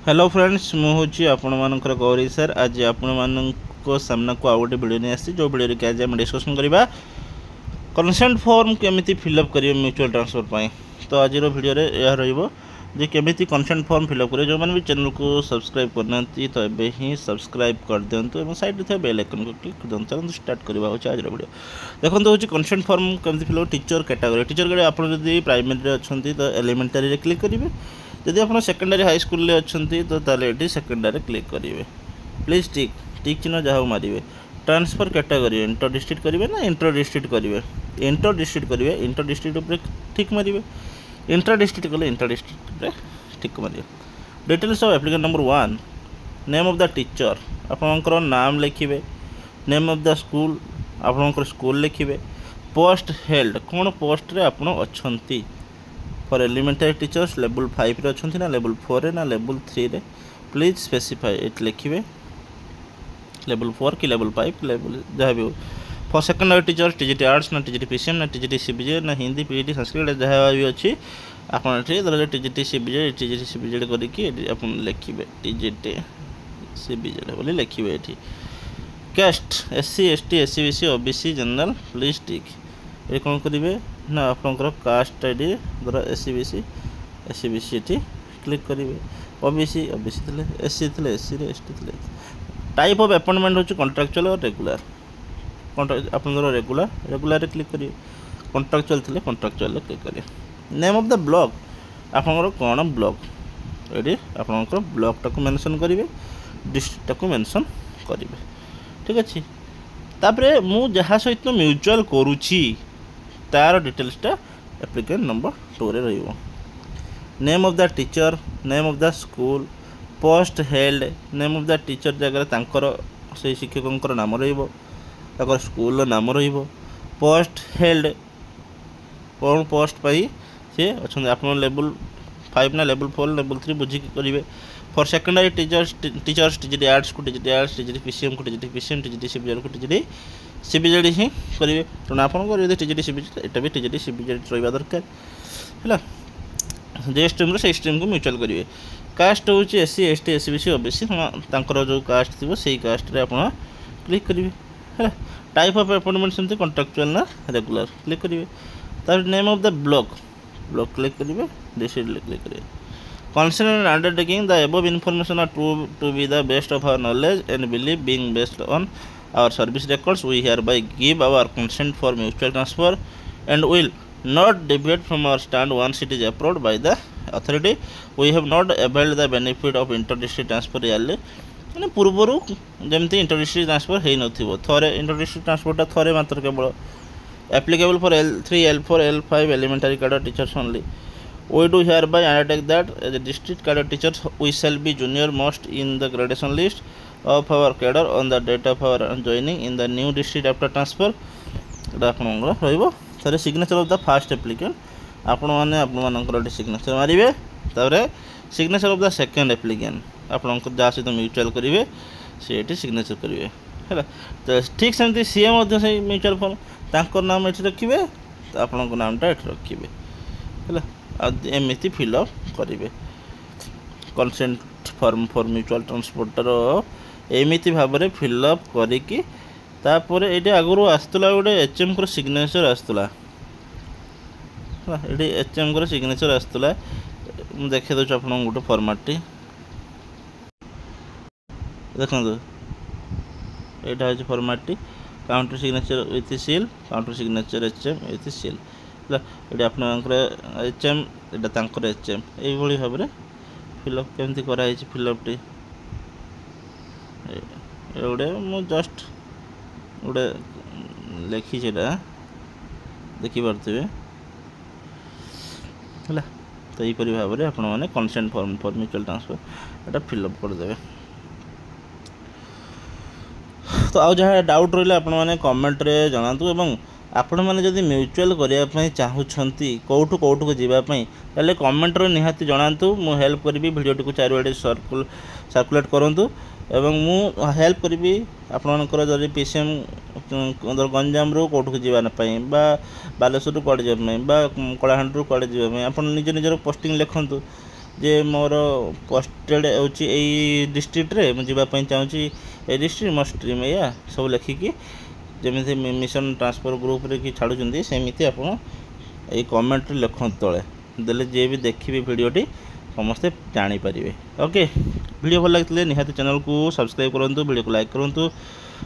Hello friends मुझे आपण मानकर गौरी सर आज आपण मान सामना को आउ गोटे वीडियो नहीं आसी जो वीडियो कि आज आम डिस्कसन करवा कंसेंट फॉर्म केमी फिलअप करेंगे म्यूचुअल ट्रांसफर पाई। तो आज वीडियो यह रही केमी कंसेंट फॉर्म फिलअप करेंगे जो मैंने भी चैनल को सब्सक्राइब करना तो एवं ही सब्सक्राइब कर दिंतु और साइड थे बेल आइकन को क्लिक कर दिखाते चलते स्टार्ट करवा आज वीडियो देखो हूँ कंसेंट फॉर्म केमी फिलअप टीचर कैटेगरी टीचर आप प्राइमरी अच्छा तो एलिमेंटारी क्लिक करेंगे जदि आप सेकेंडरी हाई स्कूल अच्छा तो ये सेकेंडरी क्लिक करेंगे प्लीज टिक टिक चिन्ह जहाँ मारे ट्रांसफर कैटेगरी इंटर डिस्ट्रिक्ट करेंगे ना इंटर डिस्ट्रिक्ट करेंगे इंटर डिस्ट्रिक्ट करेंगे इंटर डिस्ट्रिक्ट ठीक मारे इंटर डिस्ट्रिक्ट कले इंटर डिस्ट्रिक्ट ठीक मारे details of application number 1 name of the teacher आपंकर नाम लिखे नेम ऑफ द स्कूल आपंकर स्कूल लिखे पोस्ट हेल्ड कौन पोस्ट रे आपण अच्छी फॉर एलिमेंटरी टीचर्स लेवल 5 रे अच्छी ना लेवल 4 रे ना लेवल 3 रे प्लीज स्पेसिफाई एट लिखे लेवल 4 कि लेवल 5 लेवल जहाँ भी हो for secondary teachers TGT arts ना टीजीटी पीसीएम ना टीजीटी सीबीजे ना हिंदी पीईटी संस्कृत जहाँ भी अच्छी आपन धर टीजीटी सीबीजे टीजीटी सीबीजे करके लिखे टीजीटी सीबीजे बोली लिखे ये caste SC ST SC BC OBC general please tick ये कौन करेंगे ना आपंकर कास्ट आईडी धर एससी बीसी ये क्लिक करेंगे ओबीसी ओबीसी थे एससी थे एससी एसटी थे टाइप ऑफ अपॉइंटमेंट होची कॉन्ट्रैक्चुअल और रेगुलर आपंकर रेगुलर क्लिक करेंगे कॉन्ट्रैक्चुअल थे कॉन्ट्रैक्चुअल क्लिक करेंगे नेम ऑफ द ब्लॉक आपंकर कौन ब्लॉक ये आपंकर ब्लॉक टाक मेंशन करेंगे डिस्ट्रिक्ट टाक मेंशन करेंगे ठीक अच्छे तापरे मु जहाँ सहित म्यूचुअल करुच्ची तार डिटेल्सटा एप्लिकेशन नंबर 2 रे रहिबो name of the teacher name of the school post held name of the teacher जगह तांकर से शिक्षकों नाम रहिबो ताकर स्कूल नाम रहिबो पोस्ट हेल्ड कौन पोस्ट पाई से अच्छा आप लेवल 5 ना लेवल 4 लेवल 3 बुझिक करेंगे for secondary teachers TGT arts को टीजीटी आर्ट्स टीजीटी पीसीएम को टीजीटी पीसीएम टीजीटी सीबीजे को टीजीटी सीबीजे ही करेंगे तेना आपको टीजीटी सीबीजे यहाँ भी टीजीटी सीबीजे रहा दरकार है जे स्ट्रीम से स्ट्रीम को म्यूचुअल करेंगे कास्ट हूँ SC ST SC BC OBC जो कास्ट थी से कास्ट रे आप क्लिक करेंगे है टाइप ऑफ अपॉइंटमेंट सेमती कॉन्ट्रैक्चुअल ना रेगुलर क्लिक करेंगे तार name of the block block click करेंगे डिस्ट्रिक्ट क्लिक करेंगे consider and undertaking the above information are to be the best of our knowledge and belief being based on our service records we hereby give our consent for mutual transfer and will not deviate from our stand once it is approved by the authority we have not availed the benefit of inter-district transfer yearly मैंने पूर्वर जमती inter district transfer हो न थे inter district ट्रांसफरटा थे मात्र केवल applicable for L3 L4 L5 elementary cadre teachers only we do hereby undertake that as a district cadre teachers we shall be junior most in the gradation list of our cadre on the date of our joining in the new district after transfer रही signature of the first applicant आपण मैंने signature मारे तापर signature of the second applicant आप जहाँ सहित mutual करेंगे सी signature करेंगे है तो ठीक सेमती सी म्यूचुअल फंड नाम ये रखिए आपण नामटा ये रखिए है एमती फिलअप करेंगे consent form for mutual transporter एमती भाव में फिलअप करिकी तापर ये आगुरी आसला गोटे एचएम को सिग्नेचर आसला ये एचएम को सिग्नेचर आसला देखे दूँ आप गोटे फॉर्मेट देखो यहाँ हूँ format counter signature with seal counter signature HM with seal ये आपंकर एचएम यहाँ एचएम यही भाव में फिलअप केमती कराई फिलअप टी गोटे मु जस्ट गोटे लिखी देखिपे है तो यहीपरी भाव में आपण मैंने consent form for mutual transfer ये फिलअप करदे तो आउ जहाँ डाउट रहा आपण मैंने कमेंट रे जनातु एवं आपण मैंने जदि म्यूचुअल करने चाहूँगी कौटू कौटू को जीवाई तेल कमेंट निहाती जनातु मु हेल्प करी वीडियो टी चारिआडे सर्कुलेट करूँ एवं मु हेल्प करी आपणकर जदि पीसीएम गंजाम रू कौटू को जावाई बालेश्वर कड़े जावाई कलाहांडी कड़े जावाई आप निज निजर पोस्टिंग लिखु जे मोर पोस्टेड होची एई डिस्ट्रिक्ट रे मु जीवा पई चाहूची ए डिस्ट्रिक्ट मो स्ट्रीम या सब लिखिकी जमी मिशन ट्रांसफर ग्रुप रे कि छाड़ुचंदी सेमिति आपण ए कमेंट लिखन तले देले जे भी देखिबे वीडियोटी समस्ते जानी पारिबे। ओके वीडियो भल लगे निहाती चैनल को सब्सक्राइब करंतु वीडियो को लाइक करंतु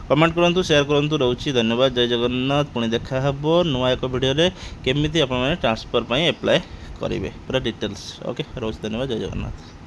कमेंट करंतु शेयर करंतु रोची धन्यवाद जय जगन्नाथ पुणी देखा हबो नुआ एक वीडियो रे केमिति आपण माने ट्रांसफर पई अप्लाई करेंगे पूरा डिटेल्स। ओके रोज धन्यवाद जय जगन्नाथ।